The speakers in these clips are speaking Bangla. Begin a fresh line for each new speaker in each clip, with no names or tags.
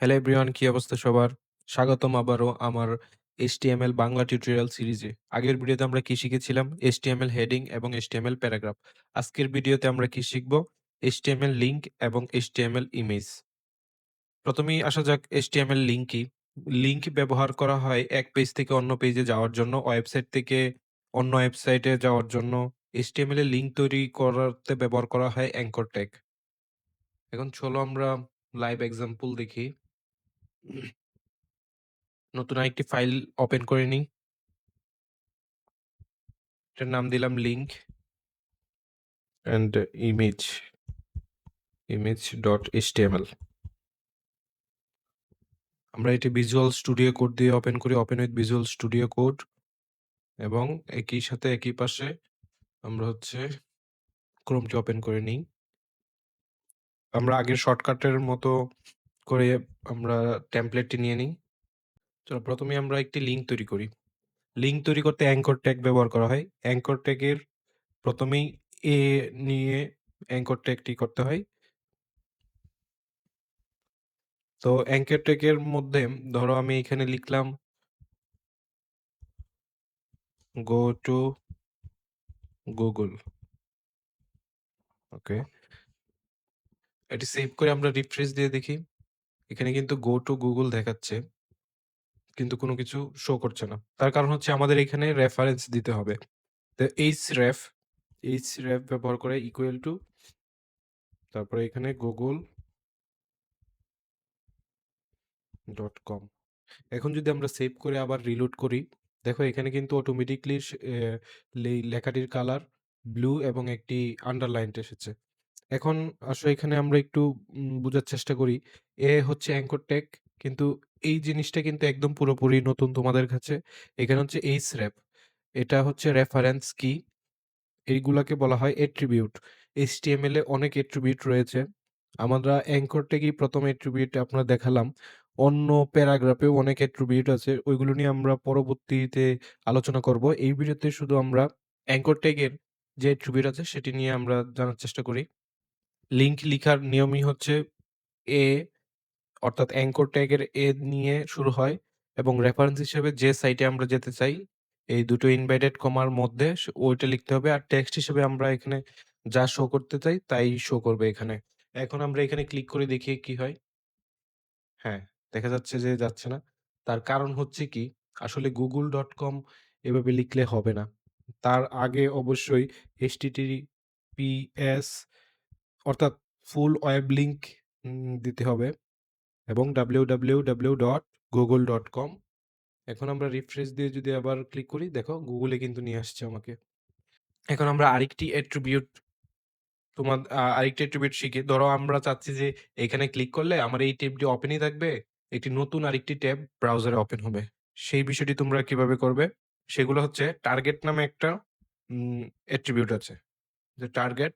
হ্যালো এভরিওয়ান, কি অবস্থা সবার? স্বাগতম আবারও আমার HTML বাংলা টিউটোরিয়াল সিরিজে। আগের ভিডিওতে আমরা কি শিখেছিলাম? HTML হেডিং এবং HTML প্যারাগ্রাফ। আজকের ভিডিওতে আমরা কি শিখব? HTML লিঙ্ক এবং HTML ইমেজ। প্রথমেই আসা যাক HTML লিঙ্ক কি? লিঙ্ক ব্যবহার করা হয় এক পেজ থেকে অন্য পেজে যাওয়ার জন্য, ওয়েবসাইট থেকে অন্য ওয়েবসাইটে যাওয়ার জন্য। HTML এ লিঙ্ক তৈরি করতে ব্যবহার করা হয় অ্যাঙ্কর ট্যাগ। এখন চলো আমরা লাইভ এক্সাম্পল দেখি। নতুন আরেকটি ফাইল ওপেন করে নিই। এটার নাম দিলাম লিঙ্ক অ্যান্ড image.html। আমরা এটি ভিজুয়াল স্টুডিও কোড দিয়ে ওপেন করি, open with visual studio code, এবং একই সাথে একই পাশে আমরা ক্রোমটি ওপেন করে নিই। আমরা আগের শর্টকাটের মতো করে আমরা টেমপ্লেটটি নিয়ে নিই। চলো প্রথমে আমরা একটি লিঙ্ক তৈরি করি। লিঙ্ক তৈরি করতে অ্যাঙ্কর ট্যাগ ব্যবহার করা হয়। অ্যাঙ্কর ট্যাগের প্রথমেই এ নিয়ে অ্যাঙ্কর ট্যাগটি করতে হয়। তো অ্যাঙ্কর ট্যাগের মধ্যে ধরো আমি এখানে লিখলাম go to Google। ওকে, এটি সেভ করে আমরা রিফ্রেশ দিয়ে দেখি। এখানে কিন্তু go to Google দেখাচ্ছে, কিন্তু কোনো কিছু শো করছে না। তার কারণ হচ্ছে আমাদের এখানে রেফারেন্স দিতে হবে। তো href ব্যবহার করে ইকুয়াল টু, তারপরে এখানে google.com। এখন যদি আমরা সেভ করে আবার রিলোড করি, দেখো এখানে কিন্তু অটোমেটিকলি লেখাটির কালার ব্লু এবং একটি আন্ডারলাইনড এসেছে। এখন আসলে এখানে আমরা একটু বুঝার চেষ্টা করি। এ হচ্ছে অ্যাঙ্কর ট্যাগ, কিন্তু এই জিনিসটা কিন্তু একদম পুরোপুরি নতুন তোমাদের কাছে। এখানে হচ্ছে href, এটা হচ্ছে রেফারেন্স কি। এইগুলাকে বলা হয় অ্যাট্রিবিউট। HTML এ অনেক অ্যাট্রিবিউট রয়েছে। আমরা অ্যাঙ্কর ট্যাগই প্রথম অ্যাট্রিবিউট আপনার দেখালাম। অন্য প্যারাগ্রাফেও অনেক অ্যাট্রিবিউট আছে। ওইগুলো নিয়ে আমরা পরবর্তীতে আলোচনা করব। এই ভিডিওতে শুধু আমরা অ্যাঙ্কর ট্যাগের যে অ্যাট্রিবিউট আছে সেটি নিয়ে আমরা জানার চেষ্টা করি। লিঙ্ক লিখার নিয়মই হচ্ছে এ, অর্থাৎ অ্যাঙ্কর ট্যাগের এ নিয়ে শুরু হয় এবং রেফারেন্স হিসেবে যে সাইটে আমরা যেতে চাই এই দুটো ইনভাইটেড কমার মধ্যে ওইটা লিখতে হবে। আর টেক্সট হিসেবে আমরা এখানে যা শো করতে চাই তাই শো করবে এখানে। এখন আমরা এখানে ক্লিক করে দেখি কি হয়। হ্যাঁ, দেখা যাচ্ছে যে যাচ্ছে না। তার কারণ হচ্ছে কি, আসলে google.com এভাবে লিখলে হবে না। তার আগে অবশ্যই https অর্থাৎ ফুল ওয়েব লিংক দিতে হবে এবং www.google.com। এখন আমরা রিফ্রেশ দিয়ে যদি আবার ক্লিক করি, দেখো গুগলে কিন্তু নিয়ে আসছে আমাকে। এখন আমরা আরেকটি অ্যাট্রিবিউট শিখি। ধরো আমরা চাচ্ছি যে এখানে ক্লিক করলে আমার এই ট্যাবটি ওপেনই থাকবে, একটি নতুন আরেকটি ট্যাব ব্রাউজারে ওপেন হবে। সেই বিষয়টি তোমরা কিভাবে করবে? সেগুলো হচ্ছে টার্গেট নামে একটা অ্যাট্রিবিউট আছে। যে টার্গেট,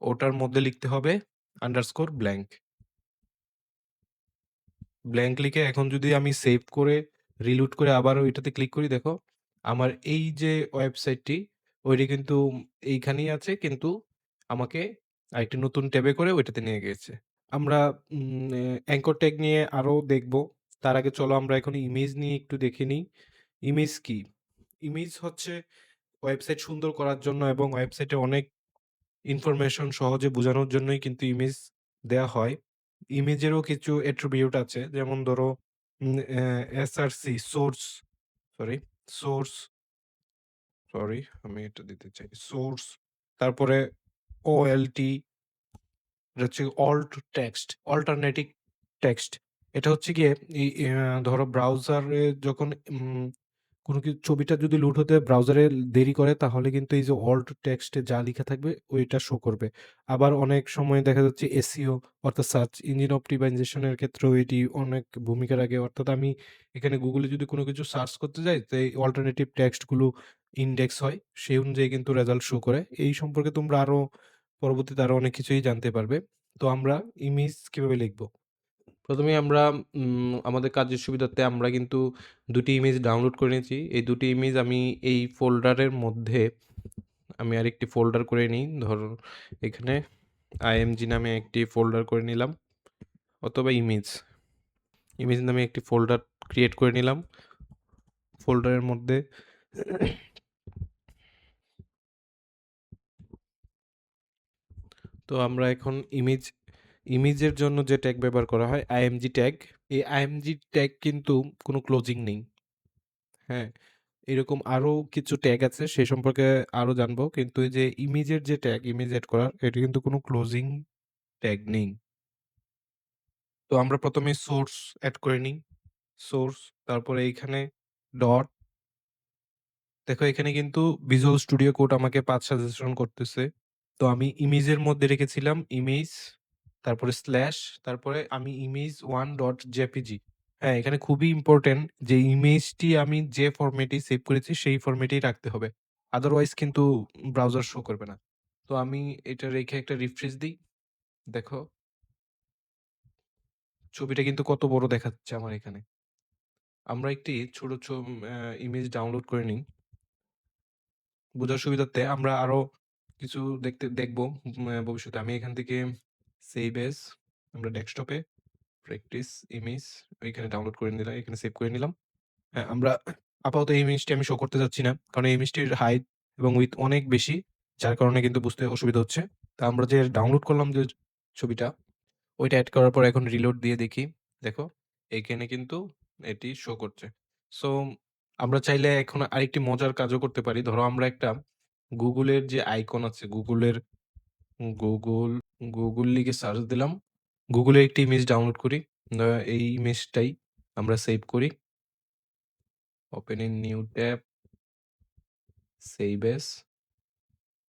ওটার মধ্যে লিখতে হবে _ ব্ল্যাঙ্ক লিখে এখন যদি আমি সেভ করে রিলোড করে আবার ওইটাতে ক্লিক করি, দেখো আমার এই যে ওয়েবসাইটটি ওইটি কিন্তু এইখানেই আছে, কিন্তু আমাকে আরেকটি নতুন ট্যাবে করে ওইটাতে নিয়ে গিয়েছে। আমরা অ্যাঙ্কর ট্যাগ নিয়ে আরো দেখব। তার আগে চলো আমরা এখন ইমেজ নিয়ে একটু দেখে নিই। ইমেজ কি? ইমেজ হচ্ছে ওয়েবসাইট সুন্দর করার জন্য এবং ওয়েবসাইটে অনেক ইনফরমেশন সহজে বোঝানোর জন্যই কিন্তু ইমেজ দেয়া হয়। ইমেজেরও কিছু অ্যাট্রিবিউট আছে। যেমন ধরো উম অ্যা এসআরসি সরি, সোর্স আমি এটা দিতে চাই। সোর্স, তারপরে OLT, এটা হচ্ছে অল্টারনেটিভ টেক্সট। এটা হচ্ছে গিয়ে এই ধরো ব্রাউজারে যখন কোনো ছবিটা যদি লোড হতে ব্রাউজারে দেরি করে, তাহলে কিন্তু এই যে অল্ট টেক্সটে যা লিখা থাকবে ওইটা শো করবে। আবার অনেক সময় দেখা যাচ্ছে SEO অর্থাৎ সার্চ ইঞ্জিন অপ্টিমাইজেশন এর ক্ষেত্রেও এটি অনেক ভূমিকা রাখে। অর্থাৎ আমি এখানে গুগলে যদি কোনো কিছু সার্চ করতে যাই, তো এই অল্টারনেটিভ টেক্সট গুলো ইনডেক্স হয়। সেই অনুযায়ী কিন্তু রেজাল্ট শো করে। এই সম্পর্কে তোমরা পরবর্তীতে আরো অনেক কিছুই জানতে পারবে। তো আমরা ইমেজ কিভাবে লিখব? প্রথমেই আমরা আমাদের কাজের সুবিধার্থে আমরা কিন্তু ২ টি ইমেজ ডাউনলোড করে নিয়েছি। এই ২ টি ইমেজ আমি এই ফোল্ডারের মধ্যে আমি আরেকটি ফোল্ডার করে নিই। ধরুন এখানে img নামে একটি ফোল্ডার করে নিলাম, অথবা ইমেজ। ইমেজ নামে একটি ফোল্ডার ক্রিয়েট করে নিলাম। ফোল্ডারের মধ্যে তো আমরা এখন ইমেজের জন্য যে ট্যাগ ব্যবহার করা হয় img ট্যাগ। এই img ট্যাগ কিন্তু কোনো ক্লোজিং নেই। হ্যাঁ? এরকম আরো কিছু ট্যাগ আছে সে সম্পর্কে আরো জানবো। কিন্তু এই যে ইমেজের যে ট্যাগ, ইমেজ এড করার এটা কিন্তু কোনো ক্লোজিং ট্যাগ নেই। তো আমরা ১ম এ সোর্স এড করে নিই। সোর্স তারপরে এইখানে ডট দেখো এখানে কিন্তু Visual Studio Code আমাকে পাথ সাজেশন করতেছে। তো আমি ইমেজের মধ্যে রেখেছিলাম ইমেজ, তারপরে স্ল্যাশ, তারপরে আমি image1.jpg হ্যাঁ, এখানে খুবই ইম্পোর্টেন্ট যে ইমেজটি আমি যে ফরম্যাটেই সেভ করেছি সেই ফরম্যাটেই রাখতে হবে। আদারওয়াইজ কিন্তু ব্রাউজার শো করবে না। তো আমি এটা রেখে একটা রিফ্রেশ দিই। দেখো ছবিটা কিন্তু কত বড় দেখাচ্ছে আমার এখানে। আমরা একটি ছোট ইমেজ ডাউনলোড করে নিই। বোঝার সুবিধার্থে আমরা আরো কিছু দেখব ভবিষ্যতে। আমি এখান থেকে সেভ এজ আমরা ডেস্কটপে প্র্যাকটিস ইমেজ এখানে ডাউনলোড করে নিলাম, এখানে সেভ করে নিলাম। হ্যাঁ, আমরা আপাতত এই ইমেজটি আমি শো করতে যাচ্ছি না। কারণ এই ইমেজটির হাইট এবং উইডথ অনেক বেশি। যার কারণে কিন্তু বুঝতে অসুবিধা হচ্ছে। তো আমরা যে ডাউনলোড করলাম যে ছবিটা, ওইটা এড করার পর এখন রিলোড দিয়ে দেখি। দেখো এইখানে কিন্তু এটি শো করছে। সো আমরা চাইলে এখন আরেকটি মজার কাজও করতে পারি। ধরো আমরা একটা গুগলের যে আইকন আছে, গুগল, গুগল লিখে সার্চ দিলাম। গুগলের একটি ইমেজ ডাউনলোড করি। এই ইমেজটাই আমরা সেভ করি। Open in new tab, save S.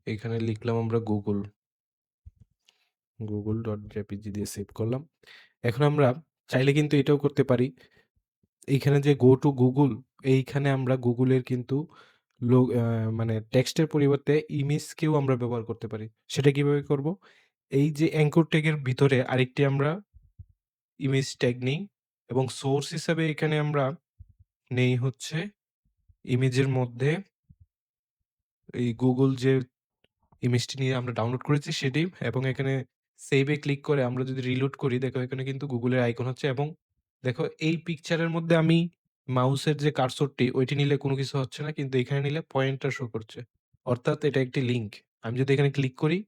এখানে লিখলাম আমরা google.jpg দিয়ে সেভ করলাম। এখন আমরা চাইলে কিন্তু এটাও করতে পারি। এইখানে যে গো টু গুগল, এইখানে আমরা গুগলের কিন্তু মানে টেক্সটের পরিবর্তে ইমেজকেও আমরা ব্যবহার করতে পারি। সেটা কিভাবে করব? এই যে অ্যাঙ্কর ট্যাগের ভিতরে আরেকটি আমরা ইমেজ ট্যাগ নেই এবং সোর্স হিসাবে এখানে আমরা নেই হচ্ছে ইমেজের মধ্যে এই গুগল যে ইমেজটি নিয়ে আমরা ডাউনলোড করেছি সেটি এবং এখানে সেভ এ ক্লিক করে আমরা যদি রিলোড করি দেখো এখানে কিন্তু গুগলের আইকন হচ্ছে এবং দেখো এই পিকচারের মধ্যে আমি মাউসের যে কার্সরটি ওইটি নিলে কোনো কিছু হচ্ছে না, কিন্তু এখানে নিলে পয়েন্টার শো করছে। অর্থাৎ এটা একটি লিঙ্ক। আমি যদি এখানে ক্লিক করি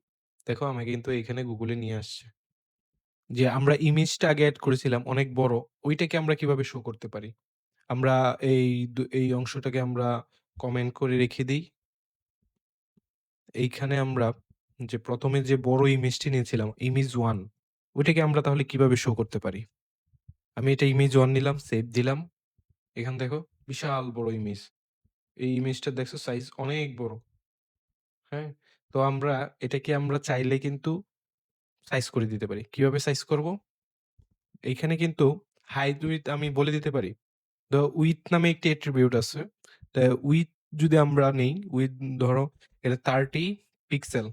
দেখো আমাকে কিন্তু এখানে গুগলে নিয়ে আসছে। যে আমরা ইমেজটা আগে এড করেছিলাম অনেক বড়, ওইটাকে আমরা কিভাবে শো করতে পারি? আমরা এই এই অংশটাকে আমরা কমেন্ট করে রেখে দেই। এইখানে আমরা যে ১ম এ যে বড় ইমেজটি নিয়েছিলাম, ইমেজ 1 ওইটাকে আমরা তাহলে কিভাবে শো করতে পারি? আমি এটা ইমেজ 1 নিলাম, সেভ দিলাম। এখানে দেখো বিশাল বড় ইমেজ। এই ইমেজটা দেখছো সাইজ অনেক বড়। হ্যাঁ? তো আমরা এটাকে আমরা চাইলে কিন্তু সাইজ করে দিতে পারি। কিভাবে সাইজ করব? এইখানে কিন্তু হাইট উইডথ আমি বলে দিতে পারি। তো উইডথ নামে একটি অ্যাট্রিবিউট আছে। তা উইডথ যদি আমরা নেই, উইডথ ধরো এটা 30 পিক্সেল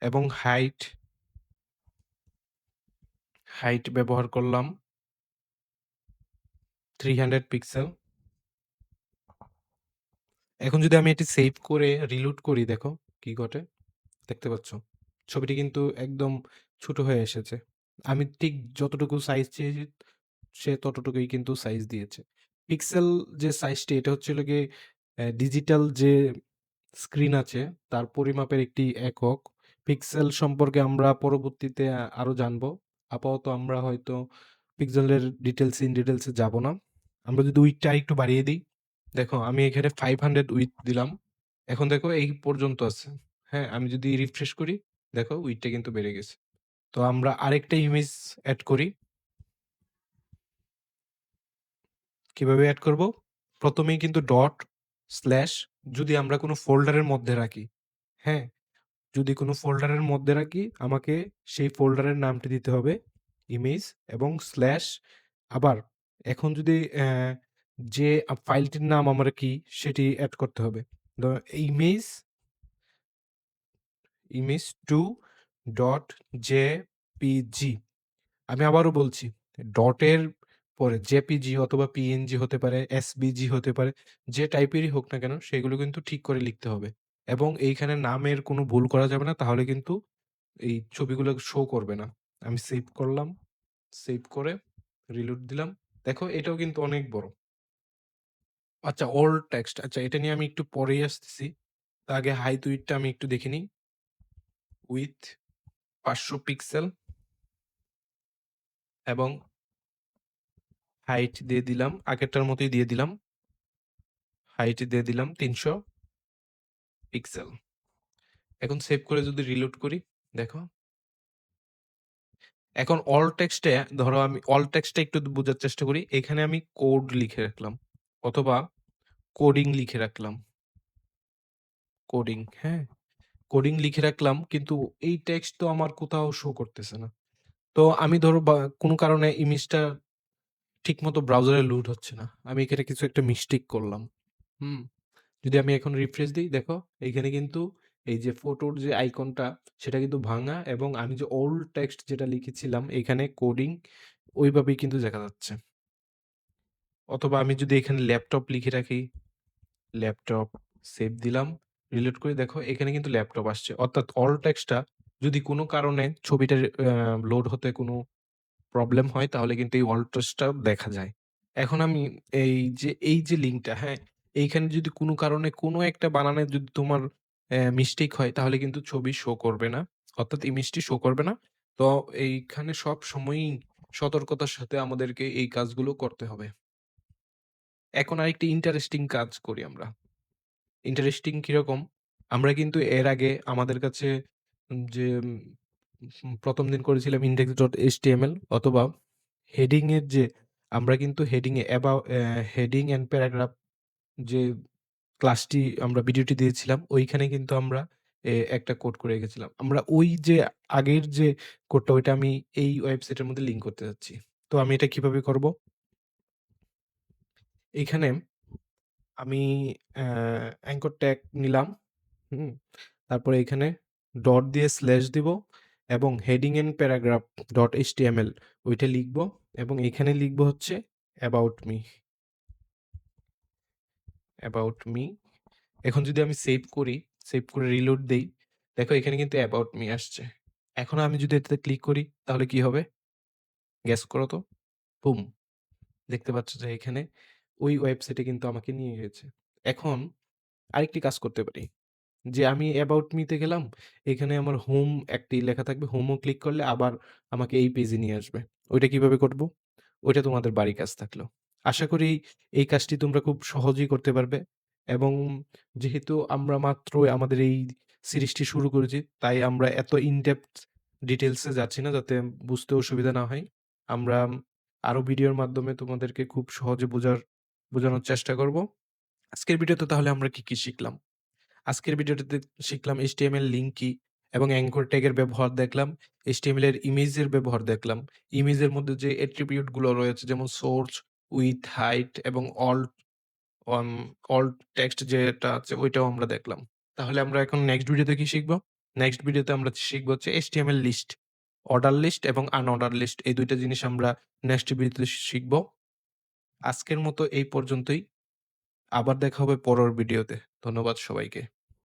এবং হাইট ব্যবহার করলাম 300 পিক্সেল। এখন যদি আমি এটি সেভ করে রিলোড করি দেখো কি ঘটে? দেখতে পাচ্ছ? ছবিটি কিন্তু একদম ছোট হয়ে এসেছে। আমি ঠিক যতটুকু সাইজ চেয়েছি সে ততটুকুই কিন্তু সাইজ দিয়েছে। পিক্সেল যে সাইজটি এটা হচ্ছে হলো গিয়ে ডিজিটাল যে স্ক্রিন আছে তার পরিমাপের একটি একক। পিক্সেল সম্পর্কে আমরা পরবর্তীতে আরো জানবো। আপাতত আমরা হয়তো পিক্সেলের ইন ডিটেইলস এ যাব না। আমরা যদি উইডথ টা আরেকটু বাড়িয়ে দেই, দেখো আমি এখানে 500 উইডথ দিলাম। এখন দেখো এই পর্যন্ত আছে। হ্যাঁ? আমি যদি রিফ্রেশ করি, দেখো উইডথ টা কিন্তু বেড়ে গেছে। তো আমরা আরেকটা ইমেজ এড করি। কিভাবে এড করব? ১ম এই কিন্তু ডট স্ল্যাশ যদি আমরা কোনো ফোল্ডারের মধ্যে রাখি, হ্যাঁ? যদি কোনো ফোল্ডারের মধ্যে রাখি, আমাকে সেই ফোল্ডারের নামটি দিতে হবে ইমেজ এবং স্ল্যাশ আবার এখন যদি যে ফাইলটির নাম আমরা কি সেটি এড করতে হবে। ইমেজ image2.jpg আমি আবারও বলছি, ডটের পরে জেপিজি অথবা পিএনজি হতে পারে, এসভিজি হতে পারে, যে টাইপেরই হোক না কেন সেগুলো কিন্তু ঠিক করে লিখতে হবে এবং এইখানে নামের কোনো ভুল করা যাবে না, তাহলে কিন্তু এই ছবিগুলো শো করবে না। আমি সেভ করলাম। সেভ করে রিলোড দিলাম। দেখো এটাও কিন্তু অনেক বড়। আচ্ছা ওল্ড টেক্সট, আচ্ছা এটা নিয়ে আমি একটু পরেই আসতেছি। তার আগে হাইট উইডথটা আমি একটু দেখে নিই। উইডথ ৫০০ পিক্সেল এবং হাইট দিয়ে দিলাম, আগেরটার মতোই দিয়ে দিলাম। হাইট দিয়ে দিলাম ৩০০ পিক্সেল। এখন সেভ করে যদি রিলোড করি, দেখো। এখন অল্ট টেক্সটে ধরো আমি অল্ট টেক্সটটা একটু বোঝার চেষ্টা করি। এখানে আমি কোড লিখে রাখলাম অথবা কোডিং লিখে রাখলাম। কোডিং, হ্যাঁ? কোডিং লিখে রাখলাম কিন্তু এই টেক্সট তো আমার কোথাও শো করতেছে না। তো আমি ধরো বা কোনো কারণে ইমেজটা ঠিকমতো ব্রাউজারে লোড হচ্ছে না। আমি এখানে কিছু একটা মিস্টেক করলাম। হুম? যদি আমি এখন রিফ্রেশ দিই, দেখো এইখানে কিন্তু এই যে ফটোর যে আইকনটা সেটা কিন্তু ভাঙা এবং আমি যে ওল্ড টেক্সট যেটা লিখেছিলাম এখানে কোডিং ওইভাবেই কিন্তু দেখা যাচ্ছে। অথবা আমি যদি এখানে ল্যাপটপ লিখে রাখি, ল্যাপটপ সেভ দিলাম, রিলোড করে দেখো এখানে কিন্তু ল্যাপটপ আসছে। অর্থাৎ অল্ট টেক্সটটা যদি কোনো কারণে ছবিটার লোড হতে কোনো প্রবলেম হয় তাহলে কিন্তু এই অল্ট টেক্সটটা দেখা যায়। এখন আমি এই যে লিঙ্কটা, হ্যাঁ? এইখানে যদি কোনো কারণে কোনো একটা বানানে যদি তোমার মিস্টেক হয় তাহলে কিন্তু ছবি শো করবে না। অর্থাৎ ইমেজটি শো করবে না। তো এইখানে সবসময়ই সতর্কতার সাথে আমাদেরকে এই কাজগুলো করতে হবে। এখন আরেকটি ইন্টারেস্টিং কাজ করি আমরা। ইন্টারেস্টিং কিরকম? আমরা কিন্তু এর আগে আমাদের কাছে যে ১ম দিন করেছিলাম index.html অথবা হেডিং এর যে আমরা কিন্তু heading A heading and paragraph যে ক্লাসটি আমরা ভিডিওটি দিয়েছিলাম ওইখানে কিন্তু আমরা একটা কোড করে রেখেছিলাম। আমরা ওই যে আগের যে কোডটা ওইটা আমি এই ওয়েবসাইটের মধ্যে লিঙ্ক করতে যাচ্ছি। তো আমি এটা কিভাবে করব? এইখানে আমি অ্যাঙ্কর ট্যাগ নিলাম। হুম? তারপরে এখানে ডট দিয়ে স্ল্যাশ দিব এবং heading and paragraph dot HTML ওইটা লিখব এবং এখানে লিখব হচ্ছে অ্যাবাউট মি। About me. এখন যদি আমি সেভ করি, সেভ করে রিলোড দেই, দেখো এখানে কিন্তু অ্যাবাউট মি আসছে। এখন আমি যদি এটাতে ক্লিক করি তাহলে কি হবে? গেস করো তো? বুম! দেখতে পাচ্ছ যে এখানে ওই ওয়েবসাইটে কিন্তু আমাকে নিয়ে গেছে। এখন আরেকটি কাজ করতে পারি। যে আমি অ্যাবাউট মি তে গেলাম। এখানে আমার হোম একটি লেখা থাকবে। হোমও ক্লিক করলে আবার আমাকে এই পেজে নিয়ে আসবে। ওইটা কিভাবে করব? ওইটা তোমাদের বাড়ির কাজ থাকলো। আশা করি এই কাজটি তোমরা খুব সহজেই করতে পারবে এবং যেহেতু আমরা মাত্রই আমাদের এই সিরিজটি শুরু করেছি, তাই আমরা এত ইন ডেপথ ডিটেইলস এ যাচ্ছি না যাতে বুঝতে অসুবিধা না হয়। আমরা আরো ভিডিওর মাধ্যমে তোমাদেরকে খুব সহজে বোঝানোর চেষ্টা করব। আজকের ভিডিওতে তাহলে আমরা কি শিখলাম? আজকের ভিডিওটাতে শিখলাম HTML লিঙ্ক কি এবং অ্যাঙ্কর ট্যাগের ব্যবহার দেখলাম। HTML এর ইমেজের ব্যবহার দেখলাম। ইমেজের মধ্যে যে অ্যাট্রিবিউট গুলো রয়েছে যেমন সোর্স, উইডথ, হাইট এবং অন অল্ট টেক্সট যেটা আছে ওইটাও আমরা দেখলাম। তাহলে আমরা এখন নেক্সট ভিডিওতে কি শিখব? নেক্সট ভিডিওতে আমরা শিখব হচ্ছে HTML লিস্ট, অর্ডার লিস্ট এবং আনঅর্ডার লিস্ট এই ২ টা জিনিস আমরা নেক্সট ভিডিওতে শিখব। আজকের মতো এই পর্যন্তই। আবার দেখা হবে পরের ভিডিওতে। ধন্যবাদ সবাইকে।